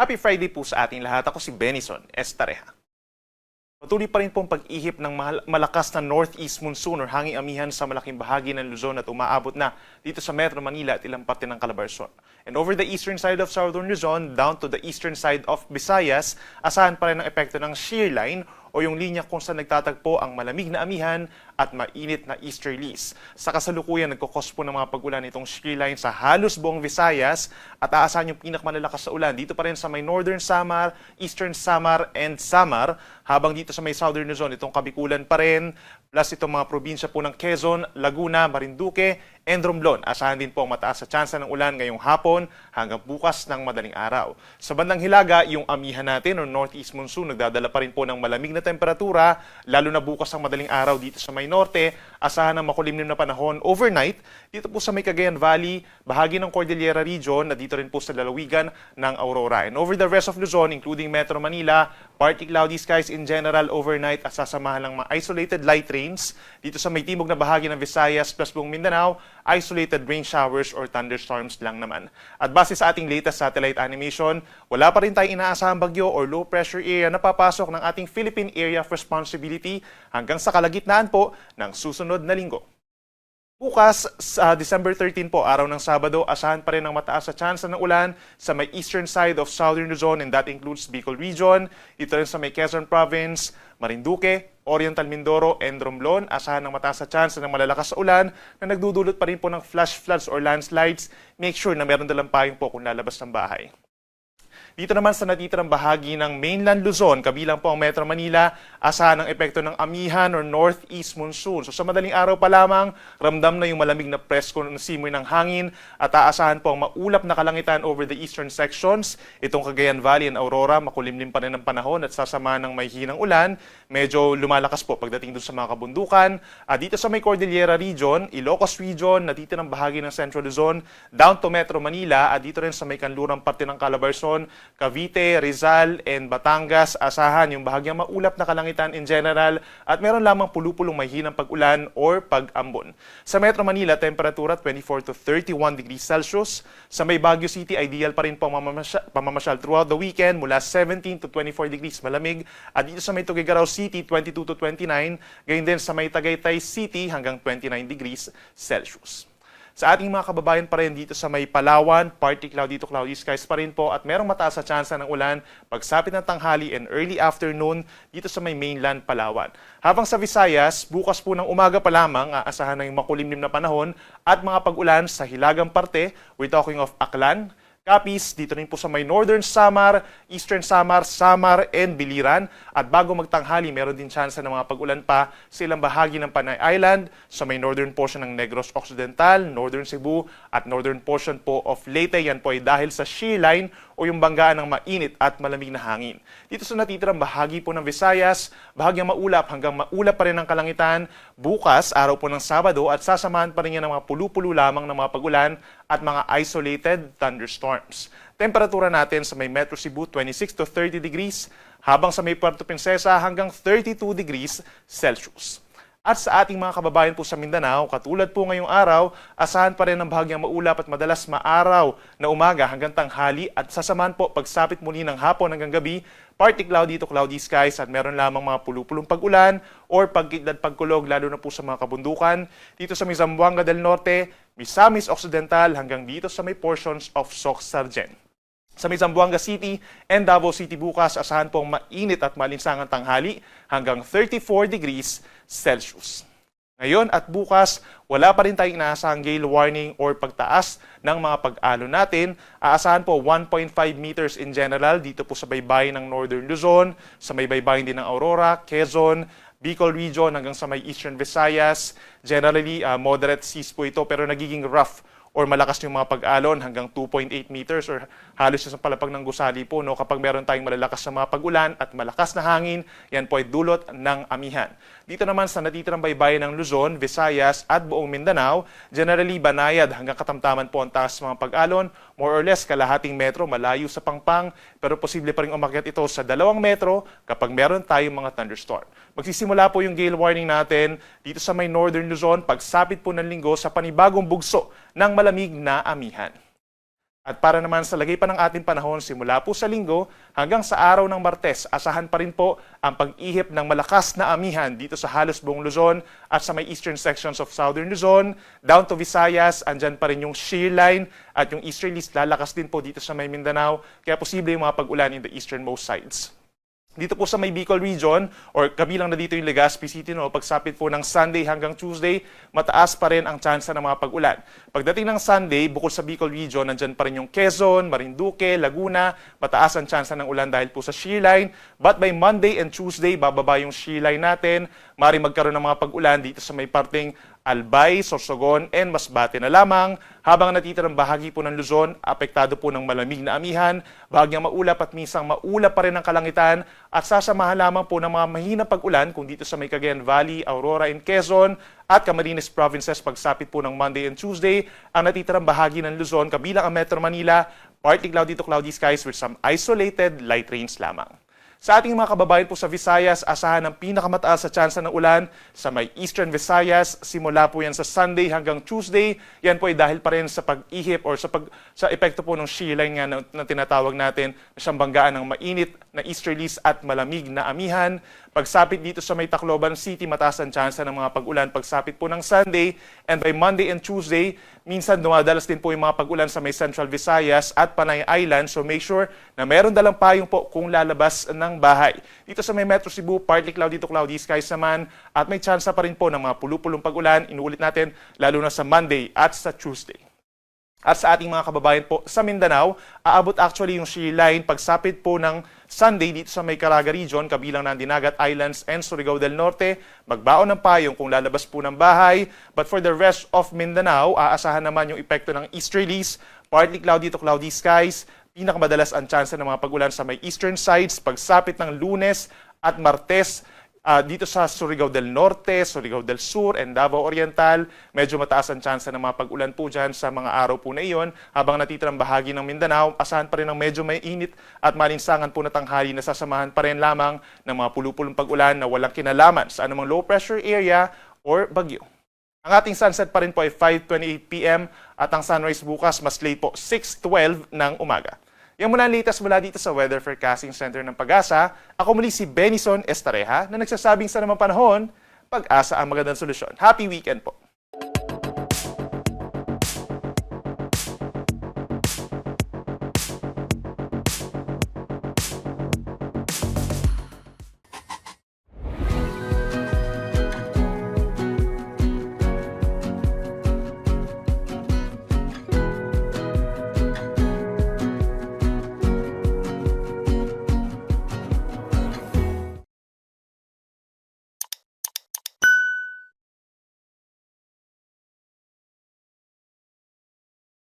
Happy Friday po sa ating lahat. Ako si Benison Estareja. Patuloy pa rin pong pag-ihip ng malakas na northeast monsoon or hanging amihan sa malaking bahagi ng Luzon at umaabot na dito sa Metro Manila at ilang parte ng Calabarzon. And over the eastern side of Southern Luzon down to the eastern side of Visayas, asahan pa rin ang epekto ng shear line o yung linya kung saan nagtatagpo ang malamig na amihan at mainit na easterlies. Sa kasalukuyan, nagkukos po ng mga pag-ulan itong shear line sa halos buong Visayas at aasahan yung pinakamalalakas sa ulan dito pa rin sa may Northern Samar, Eastern Samar, and Samar. Habang dito sa may Southern Luzon, itong Kabikulan pa rin, plus itong mga probinsya po ng Quezon, Laguna, Marinduque, and Romblon. Asahan din po ang mataas sa tsansa ng ulan ngayong hapon hanggang bukas ng madaling araw. Sa bandang Hilaga, yung amihan natin o northeast monsoon nagdadala pa rin po ng malamig na temperatura, lalo na bukas ng madaling araw dito sa may norte. Asahan ng makulimlim na panahon overnight dito po sa may Cagayan Valley, bahagi ng Cordillera Region na dito rin po sa lalawigan ng Aurora. And over the rest of Luzon, including Metro Manila, partly cloudy skies in general overnight at sasamahan ng mga isolated light rains. Dito sa may timog na bahagi ng Visayas plus buong Mindanao, isolated rain showers or thunderstorms lang naman. At base sa ating latest satellite animation, wala pa rin tayong inaasahang bagyo or low pressure area na papasok ng ating Philippine Area of Responsibility hanggang sa kalagitnaan po ng susunod na linggo. Bukas, sa December 13 po, araw ng Sabado, asahan pa rin ang mataas sa tsansa ng ulan sa may eastern side of Southern Luzon and that includes Bicol Region, ito rin sa may Quezon Province, Marinduque, Oriental Mindoro, and Romblon. Asahan ng mataas sa tsansa ng malalakas sa ulan na nagdudulot pa rin po ng flash floods or landslides. Make sure na meron dalang payong po kung lalabas ng bahay. Dito naman sa natitirang bahagi ng mainland Luzon, kabilang po ang Metro Manila, asahan ang epekto ng amihan or northeast monsoon. So sa madaling araw pa lamang, ramdam na yung malamig na presko ng simoy ng hangin at aasahan po ang maulap na kalangitan over the eastern sections. Itong Cagayan Valley and Aurora, makulimlim pa rin ang panahon at sasamahan ng may hinang ulan. Medyo lumalakas po pagdating doon sa mga kabundukan. Dito sa may Cordillera Region, Ilocos Region, natitirang bahagi ng Central Luzon, down to Metro Manila, at dito rin sa may kanlurang parte ng Calabarzon, Cavite, Rizal, and Batangas, asahan yung bahagyang maulap na kalangitan in general at meron lamang pulupulong may hinang pag-ulan or pag-ambon. Sa Metro Manila, temperatura 24 to 31 degrees Celsius. Sa may Baguio City, ideal pa rin po pamamasyal throughout the weekend mula 17 to 24 degrees malamig. At dito sa may Tuguegarao City, 22 to 29. Gayun din sa may Tagaytay City hanggang 29 degrees Celsius. Sa ating mga kababayan pa rin dito sa may Palawan, partly cloudy to cloudy skies pa rin po at merong mataas sa tsansa ng ulan pagsapit ng tanghali and early afternoon dito sa may mainland Palawan. Habang sa Visayas, bukas po ng umaga pa lamang aasahan na yung makulimlim na panahon at mga pag-ulan sa hilagang parte. We're talking of Aklan, Capiz, dito rin po sa may Northern Samar, Eastern Samar, Samar, and Biliran. At bago magtanghali, meron din tsansa ng mga pag-ulan pa sa ilang bahagi ng Panay Island, sa may northern portion ng Negros Occidental, Northern Cebu, at northern portion po of Leyte. Yan po ay dahil sa shear line o yung banggaan ng mainit at malamig na hangin. Dito sa natitirang bahagi po ng Visayas, bahagyang maulap hanggang maulap pa rin ang kalangitan. Bukas, araw po ng Sabado, at sasamahan pa rin yan ng mga pulu-pulo lamang ng mga pag-ulan at mga isolated thunderstorms. Temperatura natin sa may Metro Cebu, 26 to 30 degrees, habang sa may Puerto Princesa hanggang 32 degrees Celsius. At sa ating mga kababayan po sa Mindanao, katulad po ngayong araw, asahan pa rin ang bahagyang maulap at madalas maaraw na umaga hanggang tanghali at sasamahan po pagsapit muli ng hapon hanggang gabi, partly cloudy to cloudy skies at meron lamang mga pulupulong pag-ulan or pagkidlat pagkulog lalo na po sa mga kabundukan. Dito sa may Zamboanga del Norte, Misamis Occidental hanggang dito sa may portions of Soc Sargen. Sa may Zamboanga City and Davao City bukas, asahan pong mainit at malinsangang tanghali hanggang 34 degrees Celsius. Ngayon at bukas, wala pa rin tayong inaasahang gale warning or pagtaas ng mga pag-alon natin. Aasahan po 1.5 meters in general dito po sa baybayin ng Northern Luzon, sa may baybayin din ng Aurora, Quezon, Bicol Region hanggang sa may Eastern Visayas. Generally, moderate seas po ito pero nagiging rough or malakas yung mga pag-alon hanggang 2.8 meters or halos sa palapag ng gusali po. No? Kapag meron tayong malalakas na mga pag-ulan at malakas na hangin, yan po ay dulot ng amihan. Dito naman sa natitirang baybayin ng Luzon, Visayas at buong Mindanao, generally banayad hanggang katamtaman po ang taas mga pag-alon, more or less kalahating metro malayo sa Pangpang, pero posible pa rin umakyat ito sa 2 metro kapag meron tayong mga thunderstorm. Magsisimula po yung gale warning natin dito sa may Northern Luzon pagsapit po ng linggo sa panibagong bugso ng malamig na amihan. At para naman sa lagay pa ng ating panahon simula po sa Linggo hanggang sa araw ng Martes, asahan pa rin po ang pag-ihip ng malakas na amihan dito sa halos buong Luzon at sa may eastern sections of southern Luzon, down to Visayas, andyan pa rin yung shear line at yung easterlies lalakas din po dito sa may Mindanao, kaya posible yung mga pag-ulan in the easternmost sides. Dito po sa may Bicol region or kabilang na dito yung Legazpi City, no, pagsapit po ng Sunday hanggang Tuesday, mataas pa rin ang tsansa ng mga pag-ulan. Pagdating ng Sunday, bukod sa Bicol region, nandyan pa rin yung Quezon, Marinduque, Laguna, mataas ang tsansa ng ulan dahil po sa shear line. But by Monday and Tuesday, bababa yung shear line natin. Maaaring magkaroon ng mga pag-ulan dito sa may parting Albay, Sorsogon, and Masbate na lamang, habang natitirang bahagi po ng Luzon, apektado po ng malamig na amihan, bahagyang maulap at minsang maulap pa rin ang kalangitan at sasamahan lamang po ng mga mahinang pag-ulan kung dito sa may Cagayan Valley, Aurora, and Quezon at Camarines Provinces pagsapit po ng Monday and Tuesday, ang natitirang bahagi ng Luzon kabilang ang Metro Manila, partly cloudy to cloudy skies with some isolated light rains lamang. Sa ating mga kababayan po sa Visayas, asahan ang pinakamataas sa tsansa ng ulan sa may Eastern Visayas. Simula po yan sa Sunday hanggang Tuesday. Yan po ay dahil pa rin sa pag-ihip or sa epekto po ng shear line nga na tinatawag natin na siyang banggaan ng mainit na easterlies at malamig na amihan. Pagsapit dito sa may Tacloban City, mataas ang tsansa ng mga pag-ulan pagsapit po ng Sunday. And by Monday and Tuesday, minsan dumadalas din po yung mga pag-ulan sa may Central Visayas at Panay Island. So make sure na meron dalang payong po kung lalabas ng bahay. Dito sa may Metro Cebu, partly cloudy to cloudy skies naman at may tsansa pa rin po ng mga pulu-pulong pag-ulan. Inuulit natin lalo na sa Monday at sa Tuesday. At sa ating mga kababayan po sa Mindanao, aabot actually yung shear line pagsapit po ng Sunday dito sa may Caraga region, kabilang ng Dinagat Islands and Surigao del Norte. Magbaon ng payong kung lalabas po ng bahay. But for the rest of Mindanao, aasahan naman yung epekto ng easterlies, partly cloudy to cloudy skies. Pinakamadalas ang tsansa ng mga pag-ulan sa may eastern sides, pagsapit ng Lunes at Martes. Dito sa Surigao del Norte, Surigao del Sur, and Davao Oriental, medyo mataas ang tsansa ng mga pag-ulan po dyan sa mga araw po na iyon. Habang natitirang bahagi ng Mindanao, asahan pa rin ng medyo may init at malinsangan po na tanghali na sasamahan pa rin lamang ng mga pulu-pulong pag-ulan na walang kinalaman sa anumang low pressure area or bagyo. Ang ating sunset pa rin po ay 5:28 p.m. at ang sunrise bukas mas late po 6:12 ng umaga. Yan muna ang latest mula dito sa Weather Forecasting Center ng Pag-asa. Ako muli si Benison Estareja na nagsasabing sa namang panahon, Pag-asa ang magandang solusyon. Happy weekend po!